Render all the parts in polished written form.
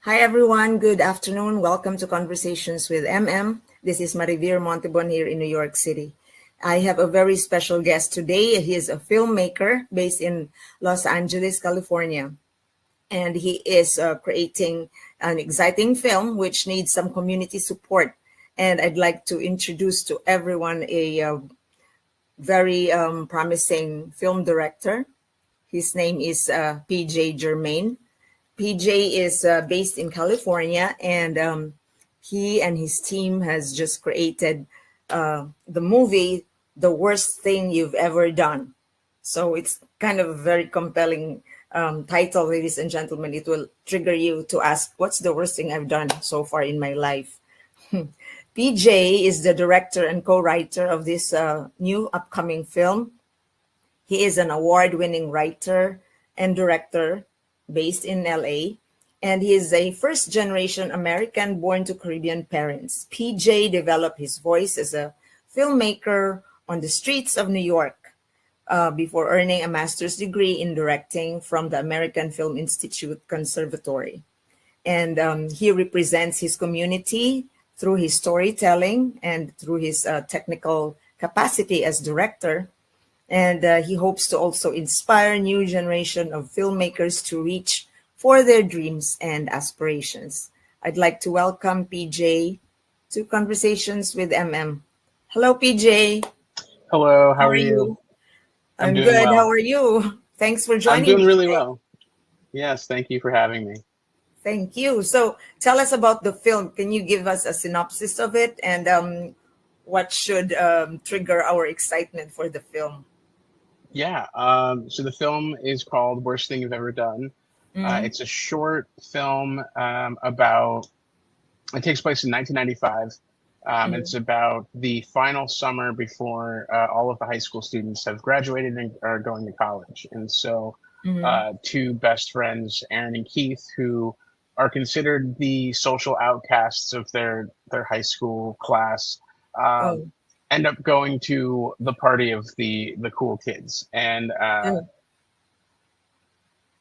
Hi everyone, good afternoon. Welcome to Conversations with MM. This is Marivir Montebon here in New York City. I have a very special guest today. He is a filmmaker based in Los Angeles, California, and he is creating an exciting film which needs some community support. And I'd like to introduce to everyone a very promising film director. His name is PJ Germain. PJ is based in California, and he and his team has just created the movie "The Worst Thing You've Ever Done." So it's kind of a very compelling title, ladies and gentlemen. It will trigger you to ask, "What's the worst thing I've done so far in my life?" PJ is the director and co-writer of this new upcoming film. He is an award-winning writer and director based in LA, and he is a first-generation American born to Caribbean parents. PJ developed his voice as a filmmaker on the streets of New York before earning a master's degree in directing from the American Film Institute Conservatory. And he represents his community through his storytelling and through his technical capacity as director. And he hopes to also inspire new generation of filmmakers to reach for their dreams and aspirations. I'd like to welcome PJ to Conversations with MM. Hello, PJ. Hello, how How are are you? you? I'm I'm doing good. How well. are you? Thanks for I'm joining doing me really today. well. Yes, thank you for having me. Thank you. So tell us about the film. Can you give us a synopsis of it and what should trigger our excitement for the film? Yeah, so the film is called Worst Thing You've Ever Done. Mm-hmm. It's a short film about, it takes place in 1995. It's about the final summer before all of the high school students have graduated and are going to college. And so Mm-hmm. two best friends, Aaron and Keith, who are considered the social outcasts of their high school class, um, Oh, end up going to the party of the cool kids. And oh.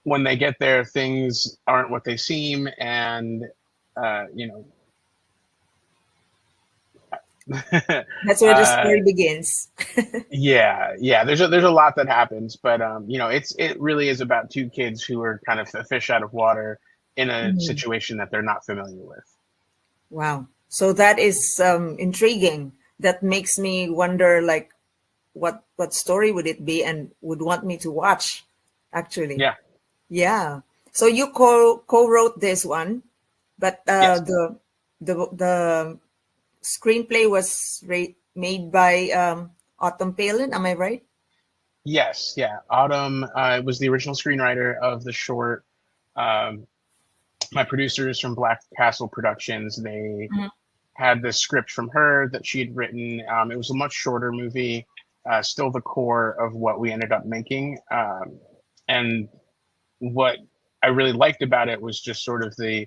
when they get there, things aren't what they seem, and you know, That's where the uh, story begins. yeah. There's a lot that happens, but it really is about two kids who are kind of a fish out of water in a Mhm. situation that they're not familiar with. Wow. So that is intriguing. That makes me wonder, like, what story would it be, and would want me to watch, actually. Yeah. Yeah. So you co-wrote this one, but Yes. the screenplay was made by Autumn Palin. Am I right? Yes. Yeah. Autumn was the original screenwriter of the short. Um, my producers from Black Castle Productions, they Mhm. had the script from her that she had written. It was a much shorter movie, still the core of what we ended up making. And what I really liked about it was just sort of the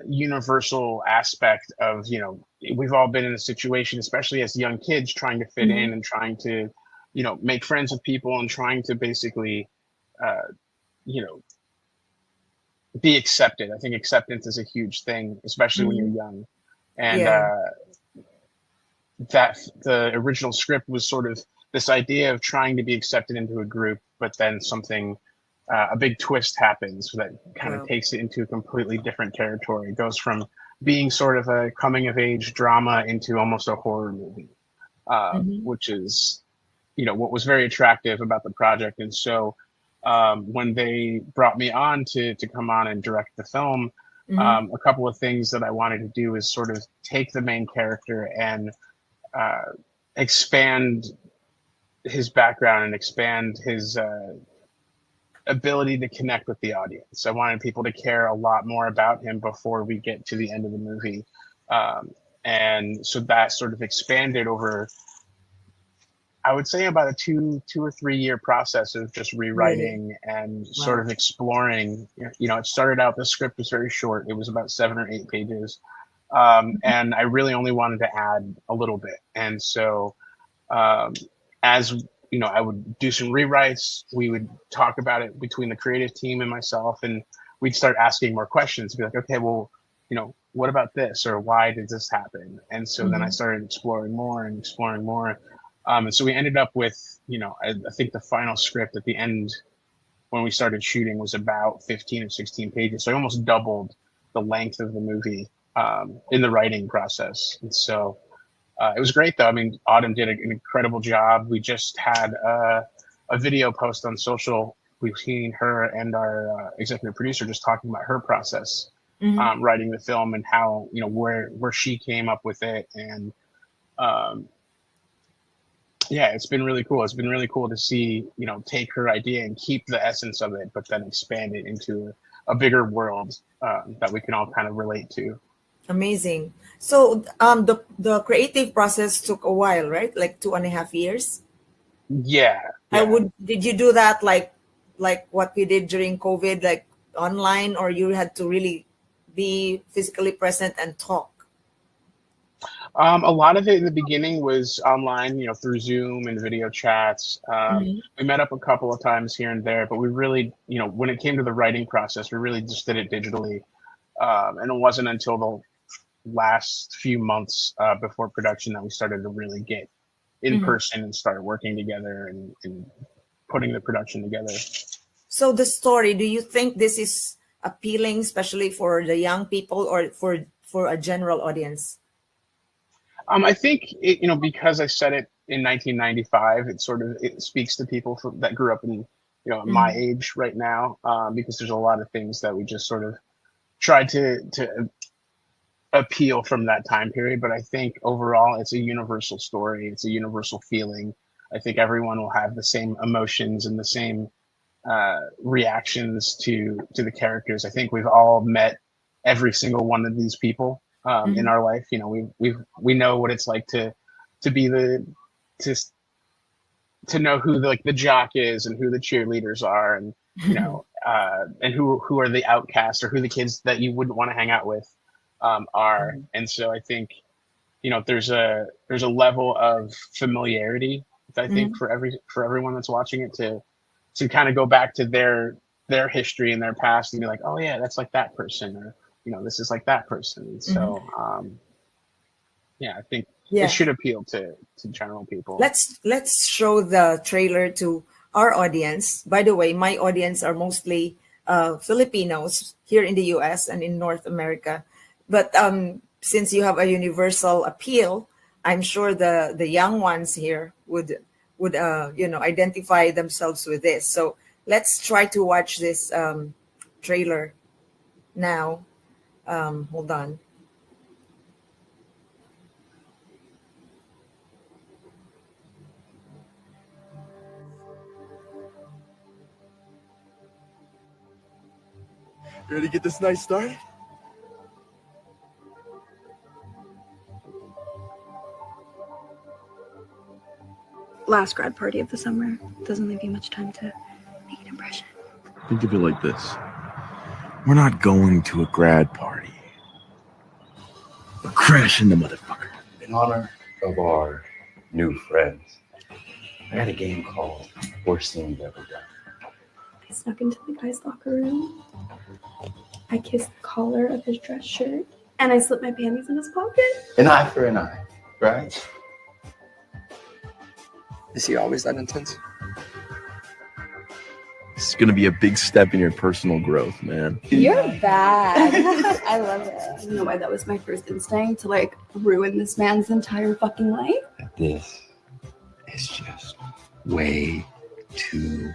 universal aspect of, we've all been in a situation, especially as young kids, trying to fit in Mhm. and trying to, make friends with people and trying to basically, uh, you know, be accepted. I think acceptance is a huge thing, especially when you're Mhm. young. And Yeah. that the original script was sort of this idea of trying to be accepted into a group, but then something, a big twist happens that kind of Wow. takes it into a completely different territory. It goes from being sort of a coming of age drama into almost a horror movie, Mhm. which is, what was very attractive about the project. And so when they brought me on to come on and direct the film, Mhm. a couple of things that I wanted to do is sort of take the main character and uh, expand his background and expand his ability to connect with the audience. I wanted people to care a lot more about him before we get to the end of the movie. Um, and so that sort of expanded over, I would say, about a 2 or 3 year process of just Really? rewriting and sort Wow. of exploring. It started out, the script was very short. It was about 7 or 8 pages. And I really only wanted to add a little bit. And so um, as I would do some rewrites. We would talk about it between the creative team and myself, and we'd start asking more questions, be like, okay, well, what about this, or why did this happen? And so then I started exploring more and exploring more. And so we ended up with, I think the final script at the end when we started shooting was about 15 or 16 pages. So I almost doubled the length of the movie in the writing process. And so it was great, though. I mean, Autumn did an incredible job. We just had a video post on social. We've seen her and our executive producer just talking about her process writing the film, and how, where she came up with it. And yeah, it's been really cool. It's been really cool to see, take her idea and keep the essence of it, but then expand it into a bigger world that we can all kind of relate to. Amazing. So the creative process took a while, right? Like 2.5 years. Yeah. Did you do that like what we did during COVID, like online, or you had to really be physically present and talk? A lot of it in the beginning was online, through Zoom and video chats. We met up a couple of times here and there, but we really, when it came to the writing process, we really just did it digitally. And it wasn't until the last few months before production that we started to really get in person and start working together and putting the production together. So the story, do you think this is appealing, especially for the young people, or for a general audience? I think because I said it in 1995, it speaks to people that grew up in my age right now, because there's a lot of things that we just sort of tried to appeal from that time period. But I think overall it's a universal story. It's a universal feeling. I think everyone will have the same emotions and the same reactions to the characters. I think we've all met every single one of these people in our life. We know what it's like to be to know who the jock is and who the cheerleaders are, and and who are the outcasts, or who the kids that you wouldn't want to hang out with are. And so I think there's a level of familiarity, I think, for everyone that's watching it, to kind of go back to their history and their past and be like, oh yeah, that's like that person, or this is like that person. So I think it should appeal to general people. Let's show the trailer to our audience. By the way, my audience are mostly Filipinos here in the US and in North America. But since you have a universal appeal, I'm sure the young ones here would identify themselves with this. So let's try to watch this trailer now. Hold on. You ready to get this night started? Last grad party of the summer. Doesn't leave you much time to make an impression. Think of it like this. We're not going to a grad party. We're crashing the motherfucker. In honor of our new friends, I had a game called Worst Thing You've Ever Done. I snuck into the guy's locker room. I kissed the collar of his dress shirt. And I slipped my panties in his pocket. An eye for an eye, right? Is he always that intense? It's going to be a big step in your personal growth, man. You're bad. I love it. You know why that was my first instinct, to ruin this man's entire fucking life? This is just way too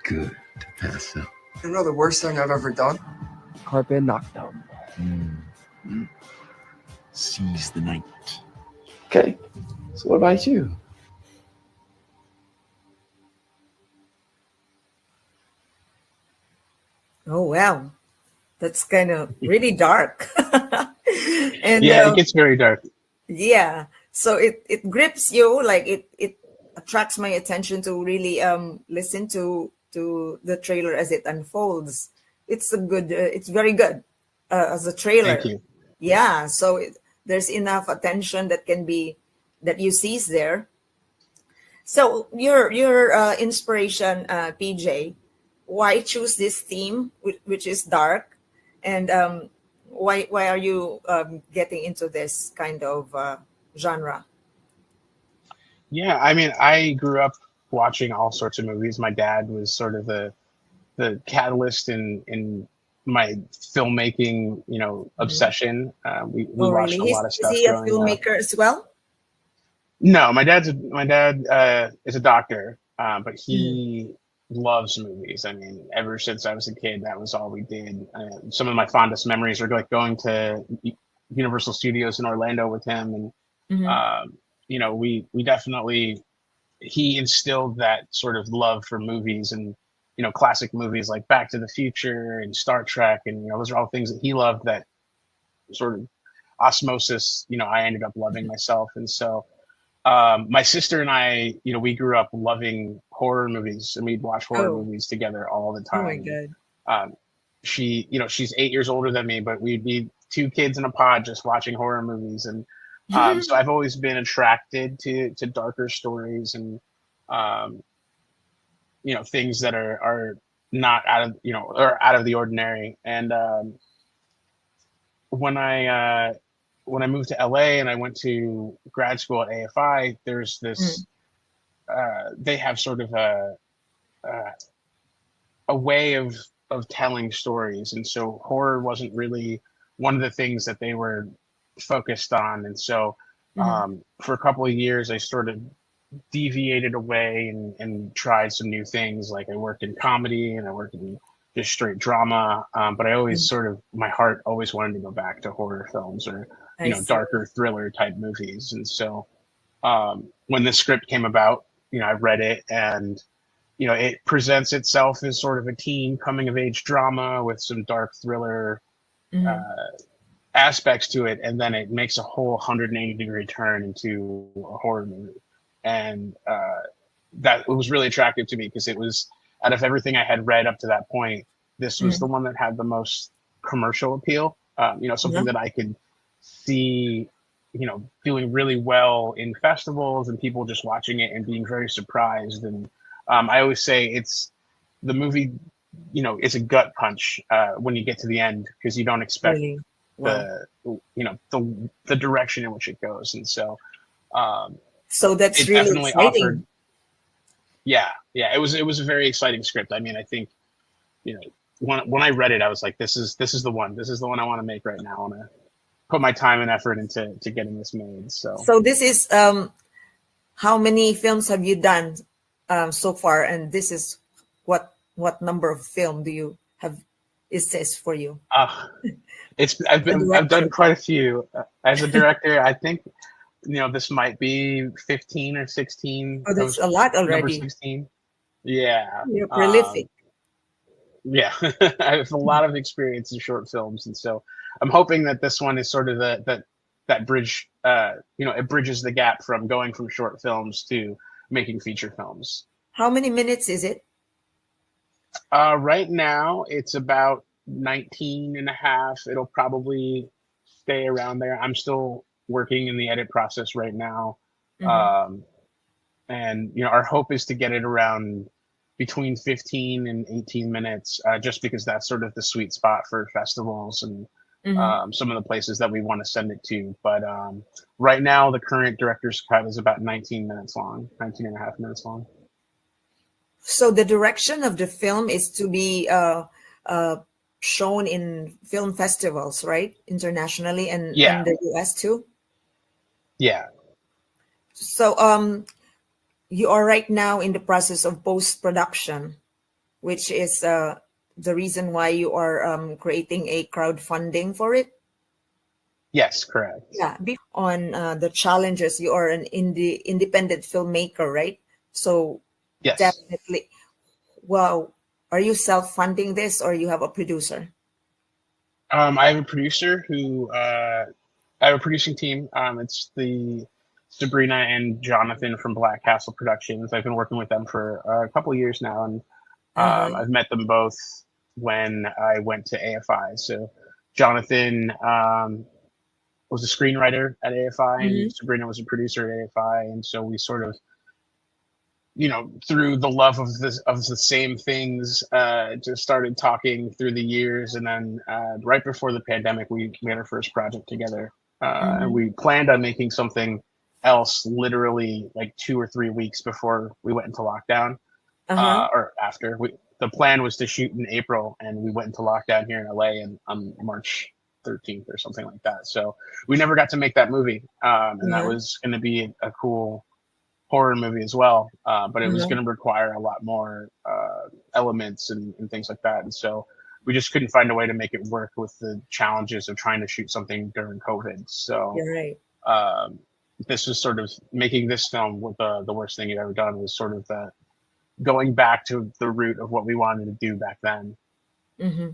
good to pass up. You know the worst thing I've ever done? Carpe knockdown. Seize the night. Okay, so what about you? Oh, wow. That's kind of really dark. And it gets very dark. Yeah. So it grips you, it attracts my attention to really listen to the trailer as it unfolds. It's it's very good as a trailer. Thank you. Yeah. So there's enough attention that you seize there. So your inspiration, PJ, why choose this theme, which is dark, And why are you getting into this kind of genre? Yeah, I mean, I grew up watching all sorts of movies. My dad was sort of the catalyst in my filmmaking, Mhm. obsession. We Oh, watched really? a lot of Is stuff he a growing up. filmmaker as well? No, my dad is a doctor, but Mhm. he loves movies. I mean, ever since I was a kid, that was all we did. Some of my fondest memories are like going to Universal Studios in Orlando with him, and Mhm. we definitely he instilled that sort of love for movies and classic movies like Back to the Future and Star Trek, and those are all things that he loved that sort of osmosis I ended up loving myself. And so my sister and I, we grew up loving horror movies, and we'd watch horror Oh, movies together all the oh my time. And God. she's 8 years older than me, but we'd be two kids in a pod just watching horror movies. And so I've always been attracted to darker stories and um, things that are not out of or out of the ordinary. And when I when I moved to LA and I went to grad school at AFI, there's Mm. this they have sort of uh, a way of telling stories, and so horror wasn't really one of the things that they were focused on. And so Mhm. for a couple of years, I sort of deviated away and tried some new things. Like I worked in comedy and I worked in just straight drama, but I always Mhm. sort of my heart always wanted to go back to horror films or I see. darker thriller type movies. And so when this script came about, I read it, and it presents itself as sort of a teen coming of age drama with some dark thriller Mhm. uh, aspects to it, and then it makes a whole 180-degree turn into a horror movie. And that it was really attractive to me because it was, out of everything I had read up to that point, this was the Mhm. one that had the most commercial appeal. Yeah. Something that I could see, doing really well in festivals and people just watching it and being very surprised. And I always say it's the movie, it's a gut punch when you get to the end because you don't expect Really. Wow. the the direction in which it goes. And so um, So that's it really definitely offered. exciting. Yeah, it was a very exciting script. I mean, I think when I read it, I was like, this is the one I want to make right now. I want to put my time and effort into getting this made. So So this is how many films have you done so far? And this is what number of film do you have? Is this for you? uh, A I've director. done quite a few as a director. I think this might be 15 or 16. Oh, That that's was a lot number already. 16. Yeah. You're prolific. Yeah, I have a lot of experience in short films, and so I'm hoping that this one is sort of that bridge. It bridges the gap from going from short films to making feature films. How many minutes is it? Right now, it's about 19 and a half. It'll probably stay around there. I'm still working in the edit process right now. Mm-hmm. Um, and our hope is to get it around between 15 and 18 minutes, just because that's sort of the sweet spot for festivals and Mm-hmm. some of the places that we want to send it to. But right now, the current director's cut is about 19 minutes long, 19 and a half minutes long. So the direction of the film is to be uh, shown in film festivals, right? Internationally and Yeah, in the US too. yeah. So you are right now in the process of post production, which is the reason why you are creating a crowdfunding for it. Yes, correct. Yeah, on the challenges. You are an independent filmmaker, right? So Yes. definitely. Wow. Are you self-funding this or you have a producer? I have a producer who I have a producing team. It's the Sabrina and Jonathan from Black Castle Productions. I've been working with them for a couple of years now, and Uh-huh. I've met them both when I went to AFI. So Jonathan was a screenwriter at AFI, Mhm. and Sabrina was a producer at AFI, and so we sort of through the love of the same things, just started talking through the years, and then right before the pandemic, we made our first project together, and we planned on making something else literally like 2 or 3 weeks before we went into lockdown, Uh-huh. or after. The plan was to shoot in April, and we went into lockdown here in LA and on March 13th or something like that. So we never got to make that movie, and that Uh-huh. was going to be a cool horror movie as well, but it was Uh-huh. going to require a lot more elements and things like that. And so we just couldn't find a way to make it work with the challenges of trying to shoot something during COVID. So You're right. this was sort of making this film with the worst thing you've ever done, was sort of the going back to the root of what we wanted to do back then. Mm-hmm.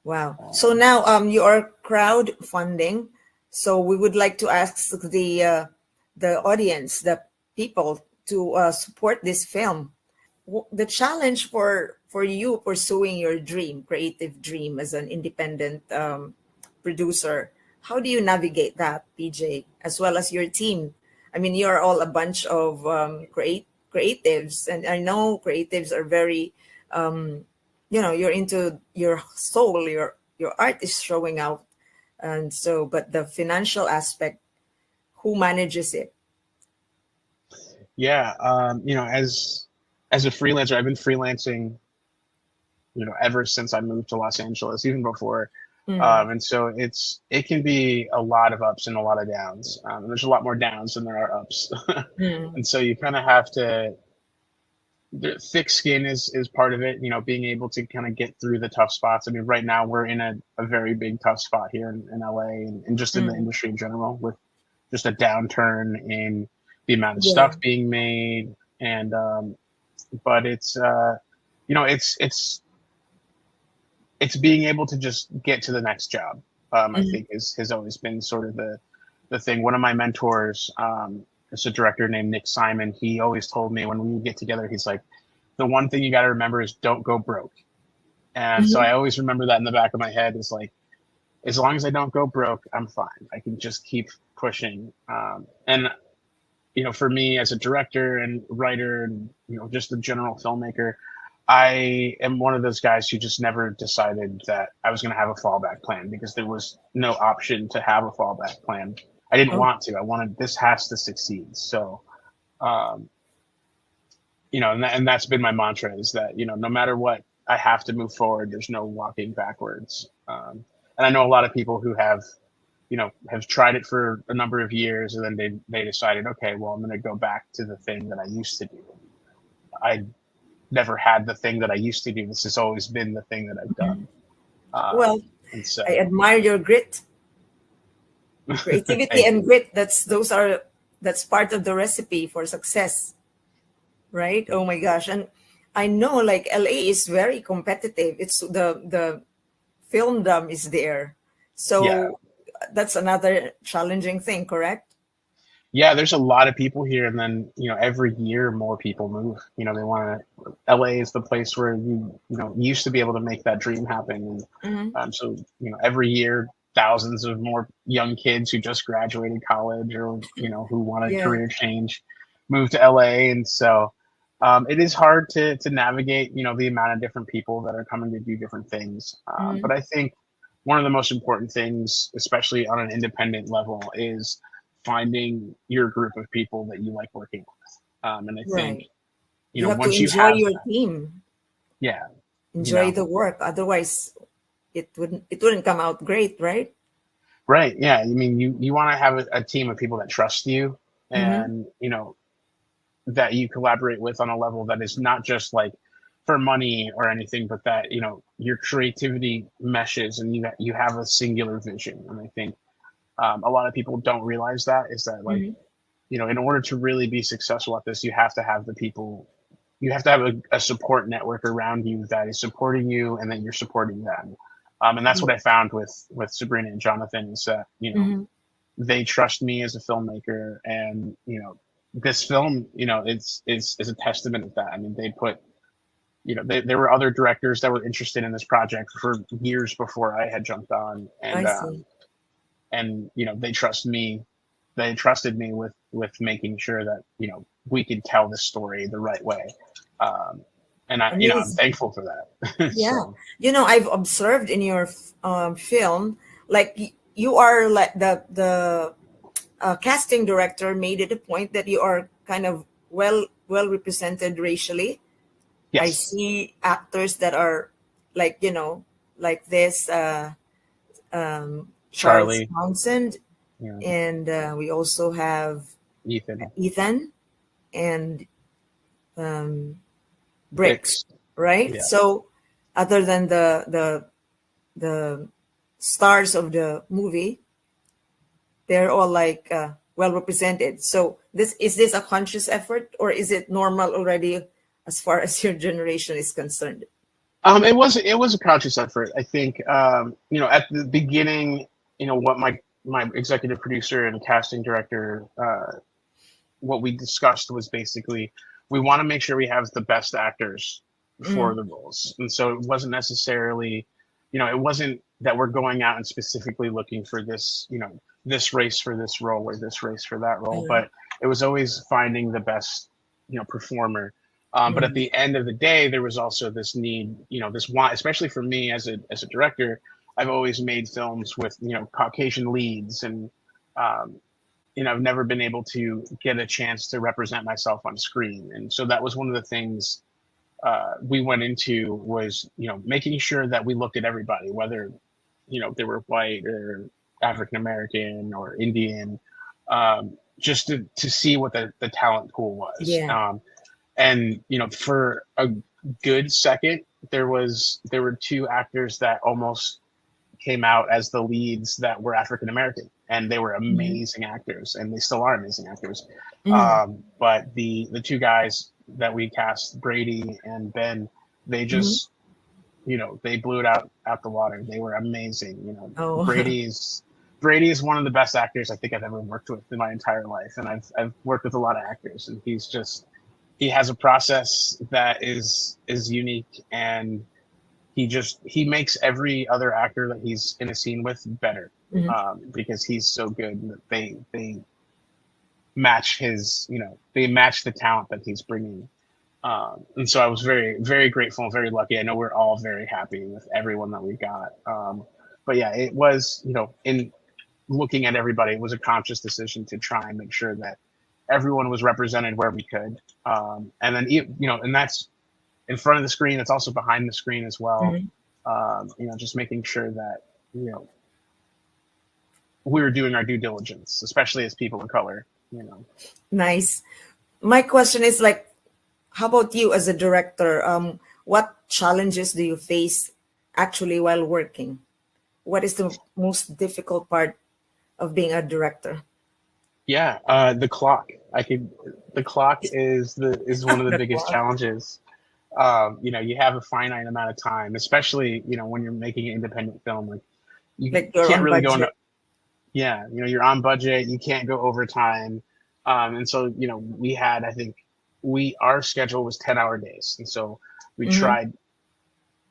Wow. So now you are crowdfunding. So we would like to ask the audience, the people, to support this film. The challenge for you pursuing your dream, creative dream, as an independent producer, how do you navigate that, PJ, as well as your team? I mean, you're all a bunch of creatives, and I know creatives are very you're into your soul, your art is showing out. And so, but the financial aspect, who manages it? Yeah, as a freelancer, I've been freelancing, ever since I moved to Los Angeles, even before. Mm, And so it can be a lot of ups and a lot of downs. And there's a lot more downs than there are ups. mm, And so you kind of have to, the thick skin is part of it, being able to kind of get through the tough spots. I mean, right now we're in a very big tough spot here in LA, and just in the mm. industry in general, with just a downturn in the amount of Yeah. stuff being made. And but it's being able to just get to the next job. I Mm, think has always been sort of the thing. One of my mentors, is a director named Nick Simon. He always told me when we would get together, he's like, the one thing you got to remember is don't go broke. And so mhm. I always remember that in the back of my head, is like, as long as I don't go broke, I'm fine. I can just keep pushing. And for me as a director and writer, and just a general filmmaker, I am one of those guys who just never decided that I was going to have a fallback plan, because there was no option to have a fallback plan. I didn't Oh, want to. I wanted, this has to succeed. So, um, and that's been my mantra, is that, no matter what, I have to move forward. There's no walking backwards. And I know a lot of people who have tried it for a number of years, and then they decided, okay, well, I'm going to go back to the thing that I used to do. I never had the thing that I used to do. This has always been the thing that I've done. well, And I so, admire your grit, creativity, thank and you. grit. That's part of the recipe for success, right? Oh my gosh. And I know, like, LA is very competitive. It's the filmdom is there. Yeah. So that's another challenging thing, correct? Yeah, there's a lot of people here, and then every year more people move. They want to. LA is the place where used to be able to make that dream happen, and Hmm. so every year thousands of more young kids who just graduated college, or who want a Yeah. career change, move to LA. And so it is hard to navigate the amount of different people that are coming to do different things. Hmm. But I think one of the most important things, especially on an independent level, is finding your group of people that you like working with. And I think, Right. You have to once you enjoy have your that, team, yeah, you enjoy know, the work. Otherwise, it wouldn't come out great, right? right. Yeah. I mean, you want to have a team of people that trust you, Mm-hmm. and, that you collaborate with on a level that is not just like for money or anything, but that, your creativity meshes, and you have a singular vision. And I think a lot of people don't realize that, is that, like, Mm-hmm. in order to really be successful at this, you have to have you have to have a support network around you that is supporting you, and that you're supporting them. And that's what I found with Sabrina and Jonathan, is that, Mm-hmm. they trust me as a filmmaker, and, this film, is a testament of that. I mean, they put, there were other directors that were interested in this project for years before I had jumped on, I see. and they trust me they trusted me with making sure that we could tell the story the right way, and I'm Amazing. thankful for that. Yeah. So I've observed in your film, like you are like the casting director made it a point that you are kind of well represented racially. I yes, see actors that are like like this Charles Charlie, Townsend, you know, and we also have Ethan, Ethan and um, Bricks, Bix, right? yeah. So other than the stars of the movie, they're all like well represented. So this a conscious effort, or is it normal already as far as your generation is concerned? It was a conscious effort. I think at the beginning, what my executive producer and casting director, what we discussed was basically we want to make sure we have the best actors for Mm, the roles, and so it wasn't necessarily, it wasn't that we're going out and specifically looking for this, this race for this role or this race for that role, uh, but it was always finding the best, performer. But at mm, the end of the day, there was also this need, this want, especially for me as a director. I've always made films with Caucasian leads, and um, I've never been able to get a chance to represent myself on screen, and so that was one of the things we went into was making sure that we looked at everybody, whether they were white or African American or Indian, just to see what the talent pool was. yeah. And for a good second, there were two actors that almost came out as the leads that were African American, and they were Mhm, amazing actors, and they still are amazing actors. mhm, But the two guys that we cast, Brady and Ben, they mhm. just they blew it out the water. They were amazing. Oh, Brady is one of the best actors I think I've ever worked with in my entire life, and I've worked with a lot of actors, and he has a process that is unique, and he makes every other actor that he's in a scene with better, mhm. because he's so good that they match they match the talent that he's bringing. And so I was very, very grateful and very lucky. I know we're all very happy with everyone that we got. But yeah, it was, in looking at everybody, it was a conscious decision to try and make sure that everyone was represented where we could. And then, and that's in front of the screen. It's also behind the screen as well. Mhm. Just making sure that, you know, we were doing our due diligence, especially as people of color. Nice. My question is like, how about you as a director? What challenges do you face actually while working? What is the most difficult part of being a director? Yeah, the clock. The clock is one of the The biggest clock. challenges. You have a finite amount of time, especially, when you're making an independent film. Like you Like you're can't on really go into, budget. yeah, you're on budget, you can't go overtime. And so, we had, I think our schedule was 10-hour days. And so we Mm-hmm. tried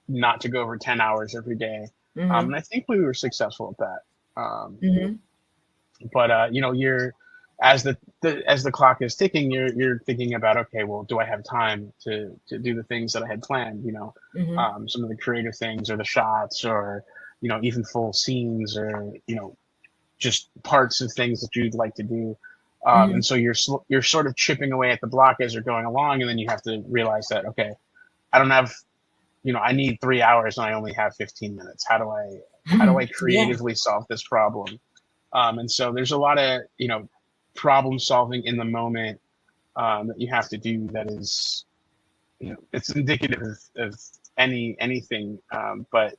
not to go over 10 hours every day. Mm-hmm. And I think we were successful at that. Mm-hmm. But you're as the clock is ticking, you're thinking about, okay, well, do I have time to do the things that I had planned? Mm-hmm. Some of the creative things, or the shots, or even full scenes, or just parts of things that you'd like to do. Mm-hmm. And so you're sort of chipping away at the block as you're going along, and then you have to realize that, okay, I don't have, I need 3 hours and I only have 15 minutes. How do I Yeah. creatively solve this problem? And so there's a lot of, problem solving in the moment, that you have to do, that is, it's indicative of anything. But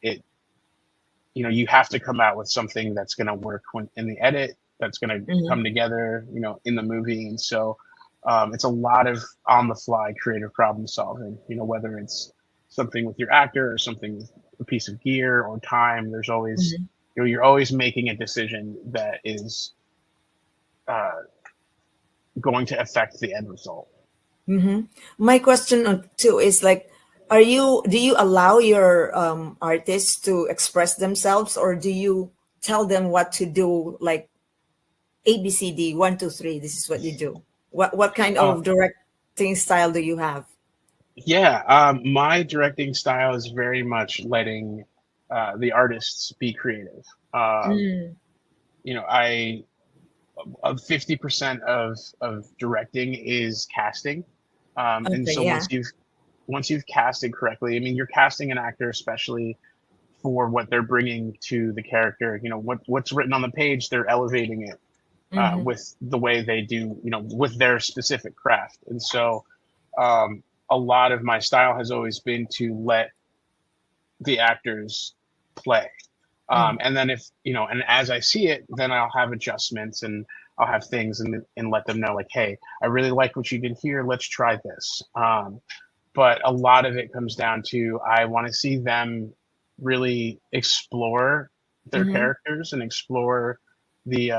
you have to come out with something that's going to work when in the edit, that's going to Mm-hmm. come together, in the movie. And so it's a lot of on the fly creative problem solving, whether it's something with your actor or something with a piece of gear or time. There's always, Mm-hmm. you're always making a decision that is uh, going to affect the end result. Mm-hmm. My question too is like, do you allow your artists to express themselves, or do you tell them what to do, like A, B, C, D, 1, 2, 3. This is what you do. What kind Uh, of directing style do you have? yeah, my directing style is very much letting the artists be creative. Mm, I 50% of directing is casting, and okay, so yeah. once you've casted correctly, I mean, you're casting an actor especially for what they're bringing to the character. What's written on the page, they're elevating it Mm-hmm. with the way they do, with their specific craft. And so, um, a lot of my style has always been to let the actors play. Mm, And then and as I see it, then I'll have adjustments and I'll have things and let them know like, hey, I really like what you did here. Let's try this. But a lot of it comes down to I want to see them really explore their mm-hmm. characters and explore the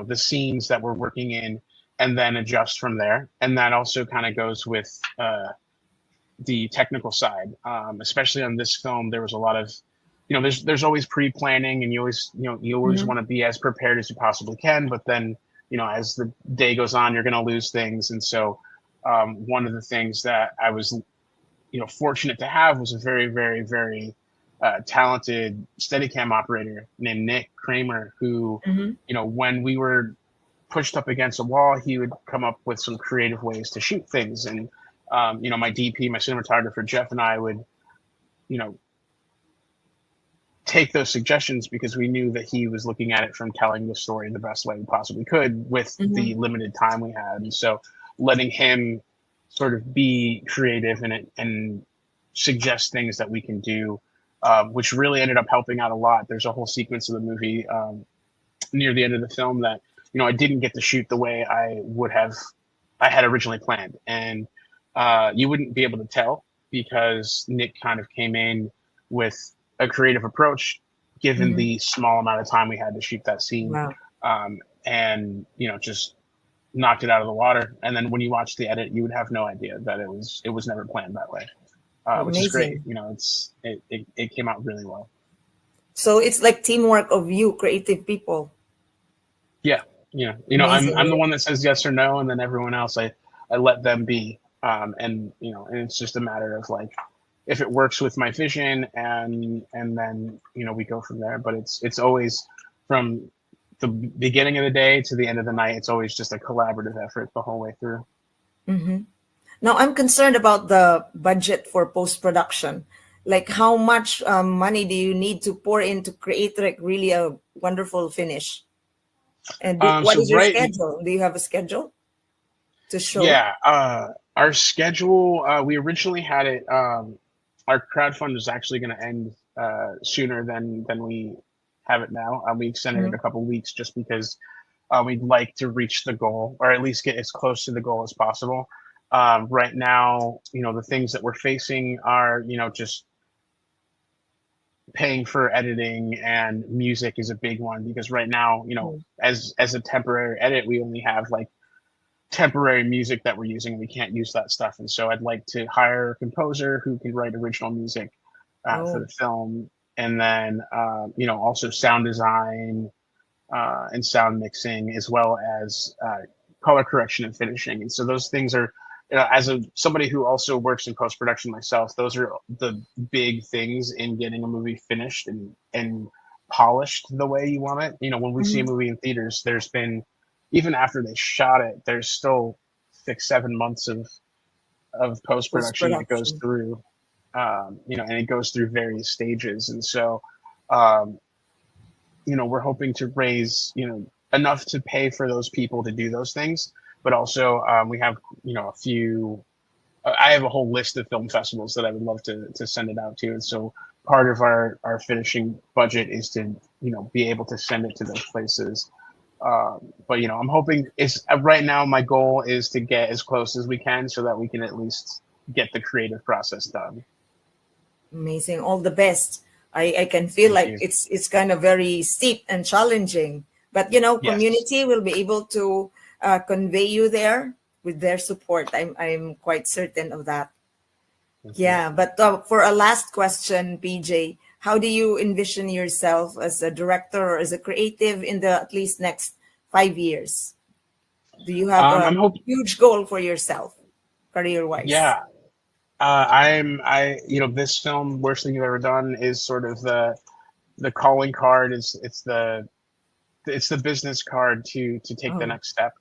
the scenes that we're working in and then adjust from there. And that also kind of goes with the technical side. Especially on this film, there was a lot of, there's always pre-planning, and you always Mm-hmm. want to be as prepared as you possibly can. But then, as the day goes on, you're going to lose things. And so, one of the things that I was, fortunate to have was a very, very, very talented Steadicam operator named Nick Kramer, who, Mm-hmm. when we were pushed up against a wall, he would come up with some creative ways to shoot things. And, my DP, my cinematographer, Jeff, and I would, you know, take those suggestions because we knew that he was looking at it from telling the story the best way we possibly could with Mm-hmm. the limited time we had. And so letting him sort of be creative in it and suggest things that we can do, which really ended up helping out a lot. There's a whole sequence of the movie near the end of the film that, I didn't get to shoot the way I had originally planned. And you wouldn't be able to tell because Nick kind of came in with a creative approach given Mm-hmm. the small amount of time we had to shoot that scene, Wow. and just knocked it out of the water. And then when you watch the edit, you would have no idea that it was never planned that way, which is great. Amazing. It came out really well. So it's like teamwork of you, creative people. Yeah, I'm the Amazing. one that says yes or no, and then everyone else I let them be, and it's just a matter of like if it works with my vision, and then we go from there. But it's always from the beginning of the day to the end of the night. It's always just a collaborative effort the whole way through. Mm-hmm. Now I'm concerned about the budget for post-production. Like how much money do you need to pour in to create like really a wonderful finish? And what So is your right, schedule? Do you have a schedule to show? yeah, our schedule. We originally had it. Our crowdfund is actually going to end sooner than we have it now. We extended it Mhm. a couple weeks just because we'd like to reach the goal, or at least get as close to the goal as possible. Right now, the things that we're facing are, just paying for editing, and music is a big one because right now, as a temporary edit, we only have like temporary music that we're using. We can't use that stuff, and so I'd like to hire a composer who can write original music for Oh, the film, and then also sound design and sound mixing, as well as color correction and finishing. And so those things are, as somebody who also works in post production myself, those are the big things in getting a movie finished and polished the way you want it. When we see a mhm. movie in theaters, there's been, even after they shot it, there's still 6-7 months of post production that goes Post-production. through. And it goes through various stages, and so um, we're hoping to raise, enough to pay for those people to do those things. But also, we have, a few, I have a whole list of film festivals that I would love to send it out to. And so part of our finishing budget is to, be able to send it to those places. But, I'm hoping right now, my goal is to get as close as we can so that we can at least get the creative process done. Amazing. All the best. I can feel Thank like you. it's kind of very steep and challenging. But Yes. community will be able to convey you there with their support. I'm quite certain of that. Thank you. Yeah, but for a last question, PJ, how do you envision yourself as a director or as a creative in the at least next 5 years? Do you have a I'm hoping. huge goal for yourself, career-wise? Yeah. This film, Worst Thing You've Ever Done, is sort of the calling card. It's the business card to take the Oh, next step.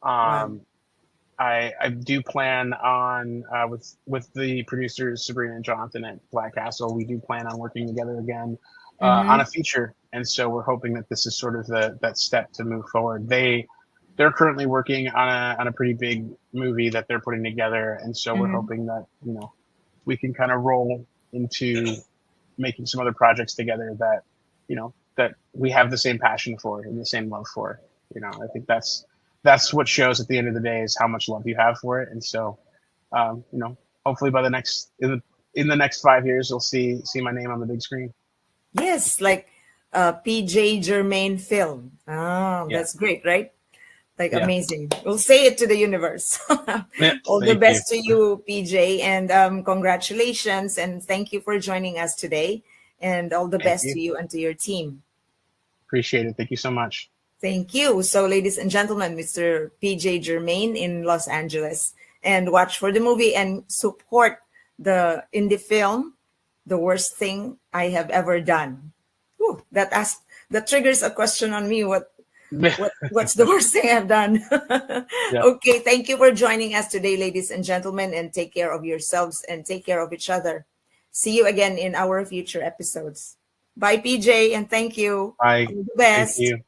wow. I do plan on with the producers Sabrina and Jonathan at Black Castle. We do plan on working together again on Mm-hmm. a feature, and so we're hoping that this is sort of that step to move forward. They're currently working on a pretty big movie that they're putting together, and so we're Mm-hmm. hoping that we can kind of roll into making some other projects together that we have the same passion for and the same love for. I think that's what shows at the end of the day is how much love you have for it. And so, hopefully by in the next 5 years, you'll see my name on the big screen. Yes, like PJ Germain film. Oh, Yeah. that's great, right? Like Yeah. amazing. We'll say it to the universe. Yeah, All the thank you. best to you, PJ, and congratulations and thank you for joining us today. And all the Thank best you. to you and to your team. Appreciate it. Thank you so much. Thank you. So, ladies and gentlemen, Mr. PJ Germain in Los Angeles. And watch for the movie and support the indie film, The Worst Thing I Have Ever Done. Whew, that triggers a question on me. What's the worst thing I've done? Yeah. Okay, thank you for joining us today, ladies and gentlemen, and take care of yourselves and take care of each other. See you again in our future episodes. Bye, PJ, and thank you. Bye. All the Thank best. you.